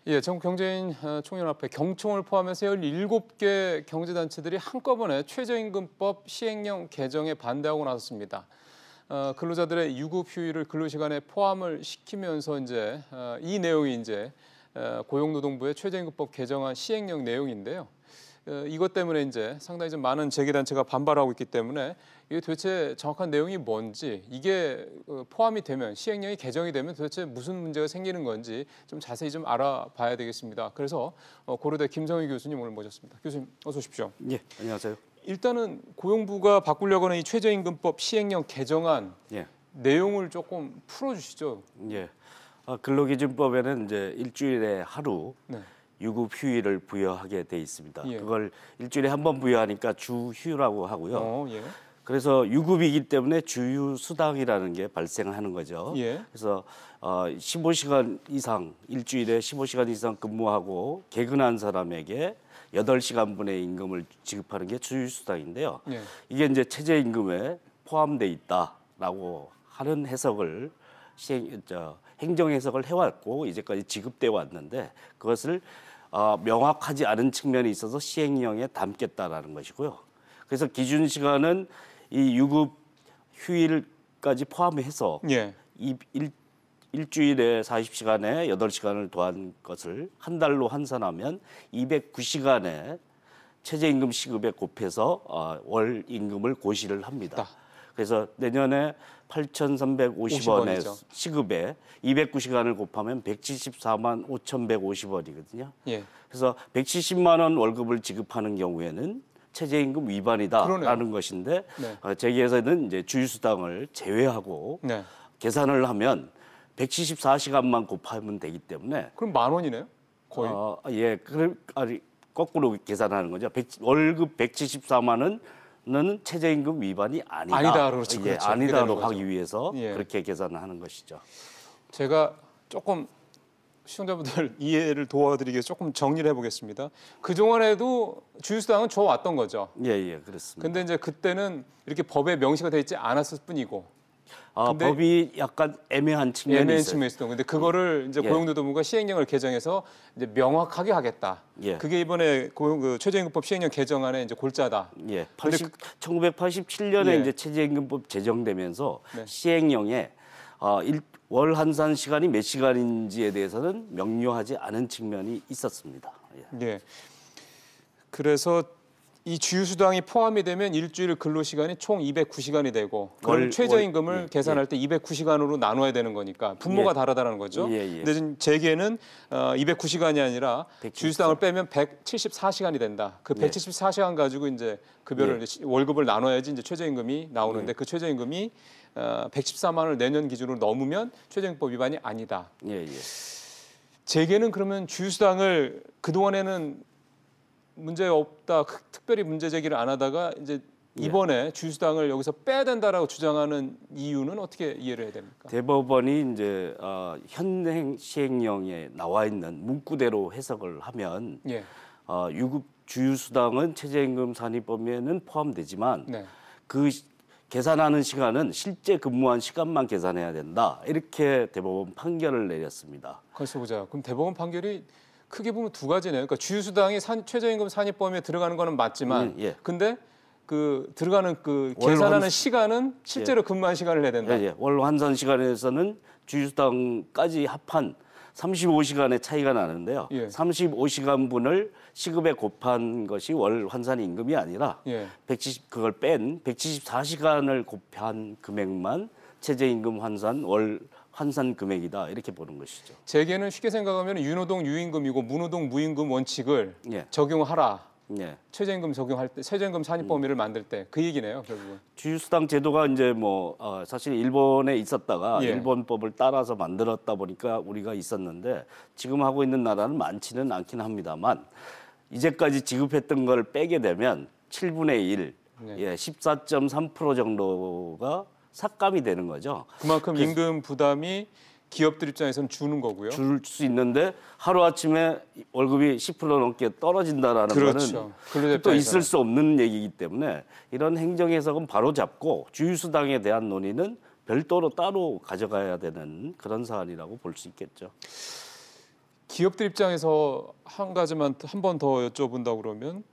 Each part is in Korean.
예, 전국경제인 총연합회 경총을 포함해서 17개 경제단체들이 한꺼번에 최저임금법 시행령 개정에 반대하고 나섰습니다. 근로자들의 유급 휴일을 근로시간에 포함을 시키면서 이 내용이 고용노동부의 최저임금법 개정안 시행령 내용인데요. 이것 때문에 상당히 좀 많은 재계단체가 반발하고 있기 때문에 이게 도대체 정확한 내용이 뭔지, 이게 포함이 되면, 시행령이 개정이 되면 도대체 무슨 문제가 생기는 건지 좀 자세히 좀 알아봐야 되겠습니다. 그래서 고려대 김성희 교수님 오늘 모셨습니다. 교수님 어서 오십시오. 예, 안녕하세요. 일단은 고용부가 바꾸려고 하는 이 최저임금법 시행령 개정안 내용을 조금 풀어주시죠. 예, 근로기준법에는 일주일에 하루 유급 휴일을 부여하게 돼 있습니다. 그걸 일주일에 한 번 부여하니까 주휴라고 하고요. 그래서 유급이기 때문에 주휴수당이라는 게 발생하는 거죠. 그래서 15시간 이상, 일주일에 15시간 이상 근무하고 개근한 사람에게 8시간분의 임금을 지급하는 게 주휴수당인데요. 이게 최저임금에 포함돼 있다라고 하는 해석을 행정 해석을 해왔고 이제까지 지급돼 왔는데 그것을 명확하지 않은 측면이 있어서 시행령에 담겠다라는 것이고요. 그래서 기준 시간은 이 유급 휴일까지 포함해서 일주일에 40시간에 8시간을 더한 것을 한 달로 환산하면 209시간에 최저임금 시급에 곱해서 월 임금을 고시를 합니다. 그래서 내년에 8,350원의 시급에 209시간을 곱하면 174만 5,150원이거든요. 그래서 170만 원 월급을 지급하는 경우에는 최저임금 위반이다라는 것인데 재계에서는 주휴수당을 제외하고 계산을 하면 174시간만 곱하면 되기 때문에 그럼 10,000원이네요? 거의? 거꾸로 계산하는 거죠. 월급 174만 원은 최저임금 위반이 아니다. 그렇죠. 아니다로 하기 위해서 그렇게 계산을 하는 것이죠. 제가 조금 시청자분들 이해를 도와드리기 위해서 조금 정리를 해보겠습니다. 그동안에도 주휴수당은 줘왔던 거죠. 그렇습니다. 근데 그때는 이렇게 법에 명시가 되어 있지 않았을 뿐이고. 법이 약간 애매한 측면이 있었던 건데 그거를 고용노동부가 시행령을 개정해서 명확하게 하겠다. 그게 이번에 최저임금법 시행령 개정안의 골자다. 1987년에 최저임금법 제정되면서 시행령에 월 환산 시간이 몇 시간인지에 대해서는 명료하지 않은 측면이 있었습니다. 그래서 이 주휴수당이 포함이 되면 일주일 근로시간이 총 209시간이 되고 그럼 최저임금을 계산할 때 209시간으로 나눠야 되는 거니까 분모가 다르다는 거죠. 근데 지금 재계는 209시간이 아니라 주휴수당을 빼면 174시간이 된다. 그 174시간 가지고 급여를 월급을 나눠야지 최저임금이 나오는데 그 최저임금이 114만 원을 내년 기준으로 넘으면 최저임금법 위반이 아니다. 재계는 그러면 주휴수당을 그동안에는 문제 없다, 특별히 문제 제기를 안 하다가 이번에 주휴수당을 여기서 빼야 된다라고 주장하는 이유는 어떻게 이해를 해야 됩니까? 대법원이 현행 시행령에 나와 있는 문구대로 해석을 하면 유급 주휴수당은 최저임금 산입범위에는 포함되지만 그 계산하는 시간은 실제 근무한 시간만 계산해야 된다. 이렇게 대법원 판결을 내렸습니다. 그래서 보자. 그럼 대법원 판결이 크게 보면 두 가지네요. 그러니까 주휴수당이 최저임금 산입 범위에 들어가는 거는 맞지만, 근데 들어가는 계산하는 시간은 실제로 근무한 시간을 해야 된다. 월 환산 시간에서는 주휴수당까지 합한 35시간의 차이가 나는데요. 35시간분을 시급에 곱한 것이 월 환산 임금이 아니라 그걸 뺀 174시간을 곱한 금액만 최저임금 월 환산 금액이다 이렇게 보는 것이죠. 재계는 쉽게 생각하면 유노동 유임금이고 무노동 무임금 원칙을 적용하라. 최저임금 적용할 때, 최저임금 산입 범위를 만들 때 그 얘기네요, 결국은. 주휴수당 제도가 사실 일본에 있었다가 일본법을 따라서 만들었다 보니까 우리가 있었는데 지금 하고 있는 나라는 많지는 않긴 합니다만 이제까지 지급했던 걸 빼게 되면 7분의 1, 14.3% 정도가 삭감이 되는 거죠. 그만큼 임금 부담이 기업들 입장에서는 주는 거고요. 줄 수 있는데 하루아침에 월급이 10% 넘게 떨어진다라는 거는 또 있을 수 없는 얘기이기 때문에 이런 행정 해석은 바로 잡고 주휴수당에 대한 논의는 별도로 따로 가져가야 되는 그런 사안이라고 볼 수 있겠죠. 기업들 입장에서 한 가지만 한 번 더 여쭤본다 그러면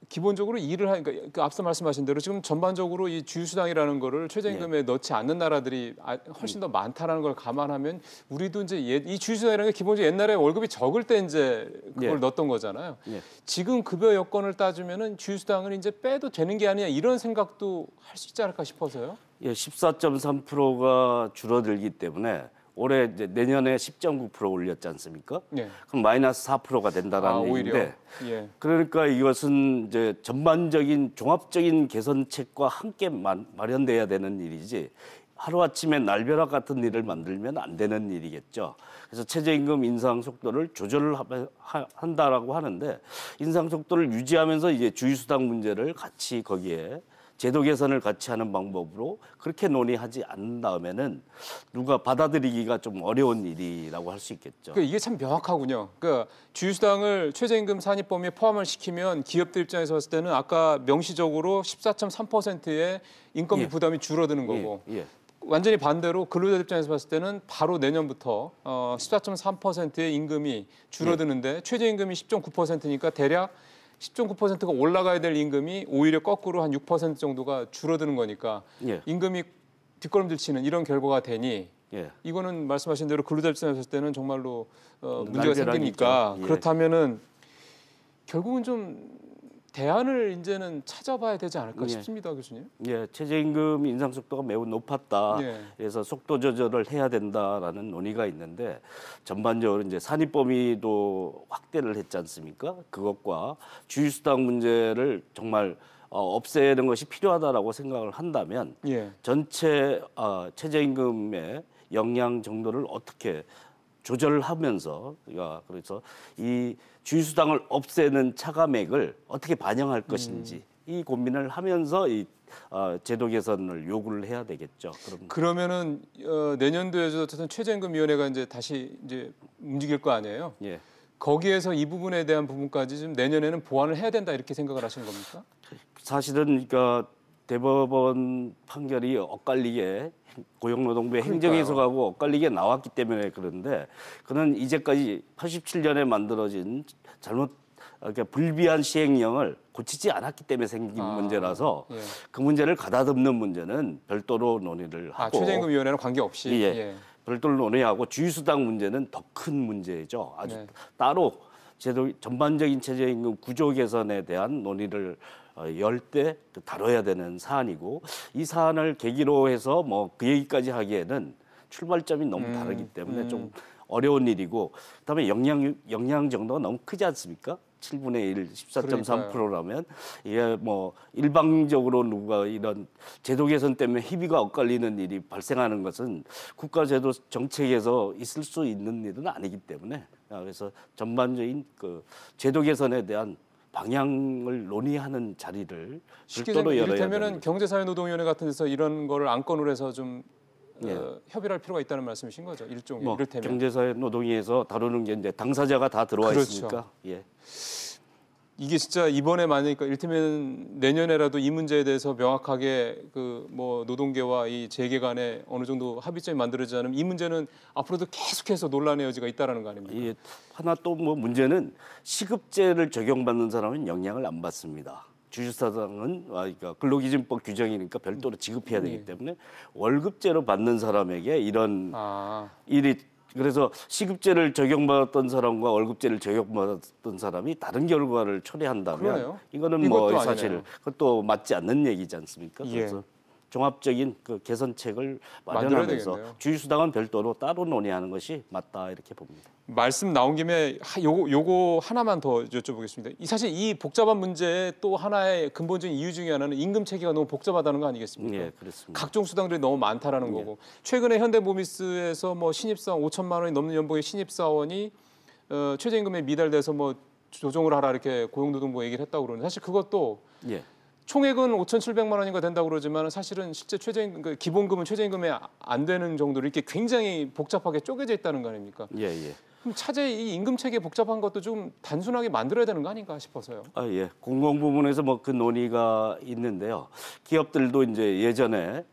기본적으로 일을 하니까 그 앞서 말씀하신 대로 지금 전반적으로 이 주휴수당이라는 거를 최저임금에 넣지 않는 나라들이 훨씬 더 많다라는 걸 감안하면 우리도 이제 이 주휴수당이라는 게 기본적으로 옛날에 월급이 적을 때 이제 그걸 넣었던 거잖아요. 지금 급여 여건을 따지면은 주휴수당을 이제 빼도 되는 게 아니냐 이런 생각도 할 수 있지 않을까 싶어서요. 14.3%가 줄어들기 때문에 올해 이제 내년에 10.9% 올렸지 않습니까? 그럼 마이너스 4%가 된다라는 얘기인데, 그러니까 이것은 이제 전반적인 종합적인 개선책과 함께 마련돼야 되는 일이지 하루아침에 날벼락 같은 일을 만들면 안 되는 일이겠죠. 그래서 최저임금 인상 속도를 조절을 한다라고 하는데 인상 속도를 유지하면서 이제 주휴수당 문제를 같이 거기에 제도 개선을 같이 하는 방법으로 그렇게 논의하지 않는 다음에는 누가 받아들이기가 좀 어려운 일이라고 할 수 있겠죠. 이게 참 명확하군요. 그러니까 주휴수당을 최저임금 산입 범위에 포함을 시키면 기업들 입장에서 봤을 때는 아까 명시적으로 14.3%의 인건비 부담이 줄어드는 거고 완전히 반대로 근로자 입장에서 봤을 때는 바로 내년부터 14.3%의 임금이 줄어드는데 최저임금이 10.9%니까 대략 10.9%가 올라가야 될 임금이 오히려 거꾸로 한 6% 정도가 줄어드는 거니까 임금이 뒷걸음질 치는 이런 결과가 되니 이거는 말씀하신 대로 근로자 입장에서 봤을 때는 정말로 문제가 생기니까 그렇다면은 결국은 좀 대안을 이제는 찾아봐야 되지 않을까 싶습니다, 교수님. 최저임금 인상 속도가 매우 높았다. 그래서 속도 조절을 해야 된다라는 논의가 있는데 전반적으로 이제 산입 범위도 확대를 했지 않습니까? 그것과 주휴수당 문제를 정말 없애는 것이 필요하다라고 생각을 한다면 전체 최저임금의 영향 정도를 어떻게 조절을 하면서 그래서 이 주휴수당을 없애는 차감액을 어떻게 반영할 것인지 이 고민을 하면서 이 제도 개선을 요구를 해야 되겠죠. 그러면은 내년도에도 어쨌든 최저임금위원회가 이제 다시 이제 움직일 거 아니에요? 거기에서 이 부분에 대한 부분까지 좀 내년에는 보완을 해야 된다 이렇게 생각을 하시는 겁니까? 사실은 그러니까 대법원 판결이 엇갈리게 고용노동부의 행정해석하고 엇갈리게 나왔기 때문에 그런데 그는 이제까지 87년에 만들어진 그러니까 불비한 시행령을 고치지 않았기 때문에 생긴 문제라서 그 문제를 가다듬는 문제는 별도로 논의를 하고 최저임금위원회는 관계없이 별도로 논의하고 주휴수당 문제는 더 큰 문제죠. 아주 따로 전반적인 최저임금 구조 개선에 대한 논의를 열 때 다뤄야 되는 사안이고 이 사안을 계기로 해서 뭐 그 얘기까지 하기에는 출발점이 너무 다르기 때문에 좀 어려운 일이고 그다음에 영향 정도가 너무 크지 않습니까? 7분의 1, 14.3%라면 이게 뭐 일방적으로 누가 이런 제도 개선 때문에 희비가 엇갈리는 일이 발생하는 것은 국가 제도 정책에서 있을 수 있는 일은 아니기 때문에 그래서 전반적인 그 제도 개선에 대한 방향을 논의하는 자리를 별도로 열어야 됩니다. 이를테면은 경제사회노동위원회 같은 데서 이런 거를 안건으로 해서 좀 협의를 할 필요가 있다는 말씀이신 거죠, 일종의. 이를테면 경제사회노동위에서 다루는 게 이제 당사자가 다 들어와 있으니까. 이게 진짜 이번에 만약에 이를테면 내년에라도 이 문제에 대해서 명확하게 그 뭐 노동계와 이 재계 간에 어느 정도 합의점이 만들어지지 않으면 이 문제는 앞으로도 계속해서 논란의 여지가 있다라는 거 아닙니까? 하나 또 뭐 문제는 시급제를 적용받는 사람은 영향을 안 받습니다. 주휴수당은 그러니까 근로기준법 규정이니까 별도로 지급해야 되기 때문에 월급제로 받는 사람에게 이런 일이 그래서 시급제를 적용받았던 사람과 월급제를 적용받았던 사람이 다른 결과를 초래한다면 이거는 뭐 사실 그것도 맞지 않는 얘기지 않습니까? 그래서 종합적인 그 개선책을 마련하면서 주휴수당은 별도로 따로 논의하는 것이 맞다 이렇게 봅니다. 말씀 나온 김에 요거 하나만 더 여쭤보겠습니다. 사실 이 복잡한 문제의 또 하나의 근본적인 이유 중에 하나는 임금 체계가 너무 복잡하다는 거 아니겠습니까? 그렇습니다. 각종 수당들이 너무 많다라는 거고 최근에 현대모비스에서 뭐 신입사원 5천만 원이 넘는 연봉의 신입사원이 최저임금에 미달돼서 뭐 조정을 하라 이렇게 고용노동부가 얘기를 했다고 그러는데 사실 그것도 총액은 5,700만 원인가 된다고 그러지만 사실은 실제 최저임금 기본금은 최저임금에 안 되는 정도로 이렇게 굉장히 복잡하게 쪼개져 있다는 거 아닙니까? 그럼 차제히 이 임금 체계 복잡한 것도 좀 단순하게 만들어야 되는 거 아닌가 싶어서요. 공공 부문에서 뭐 그 논의가 있는데요. 기업들도 이제 예전에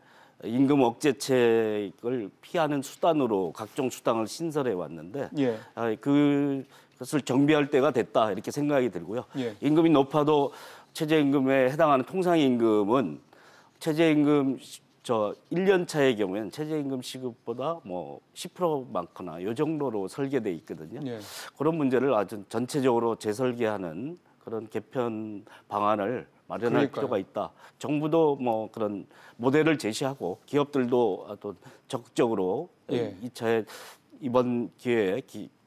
임금 억제책을 피하는 수단으로 각종 수당을 신설해 왔는데 예. 그것을 정비할 때가 됐다 이렇게 생각이 들고요. 예. 임금이 높아도 최저임금에 해당하는 통상임금은 최저임금 1년 차의 경우에는 최저임금 시급보다 뭐 10% 많거나 이 정도로 설계돼 있거든요. 예. 그런 문제를 아주 전체적으로 재설계하는 그런 개편 방안을 마련할 그러니까요. 필요가 있다. 정부도 뭐 그런 모델을 제시하고 기업들도 또 적극적으로 예. 이번 기회에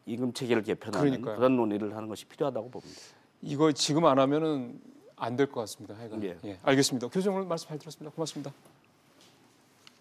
임금 체계를 개편하는 그러니까요. 그런 논의를 하는 것이 필요하다고 봅니다. 이거 지금 안 하면은 안 될 것 같습니다. 예. 예. 알겠습니다. 교수님 오늘 말씀 잘 들었습니다. 고맙습니다.